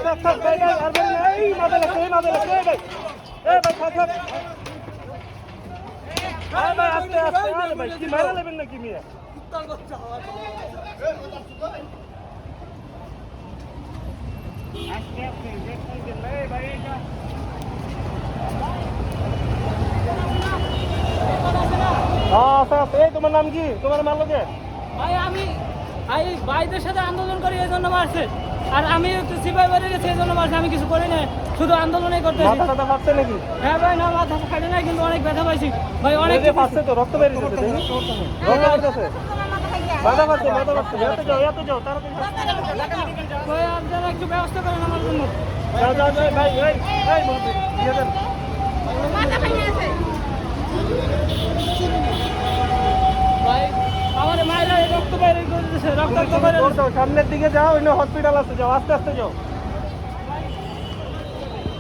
থাক ভাই ভাই আর ভাই এই মাঝে লাগছে এই মাঝে লাগছে ভাই এই ভাই থাক থাক ভাই ভাই আস্তে আস্তে আরে ভাই কি মারা নেবেন নাকি মিয়া আস্তে আস্তে দেখুন এই ভাই এটা এই তোমার নাম কি তোমার মারলো কে ভাই আমি ভাইদের সাথে আন্দোলন করি এই জন্য মারছে আর আমি একটু সিপাই বেড়ে গেছি এই জন্য মারছে আমি কিছু করি না শুধু আন্দোলনই করতেছি মাথা ব্যথা পাচ্ছে নাকি হ্যাঁ ভাই না মাথা ফাটে নাই কিন্তু অনেক ব্যথা পাইছি ভাই অনেক পাচ্ছে তো রক্ত বেরিয়ে যাচ্ছে রক্ত বেরিয়েছে মাথা পাচ্ছে এত যাও তাড়াতাড়ি ভাই আপনারা একটু ব্যবস্থা করেন আমার জন্য যাও যাও যাও ভাই এই মুরব্বি দিয়ে দেন মাথা ভেঙে গেছে ভাই আমার মায়েরা রক্ত বাইরে করে দিতেছে রক্ত বাইরে সামনের দিকে যাও হসপিটাল আছে যাও আস্তে আস্তে যাও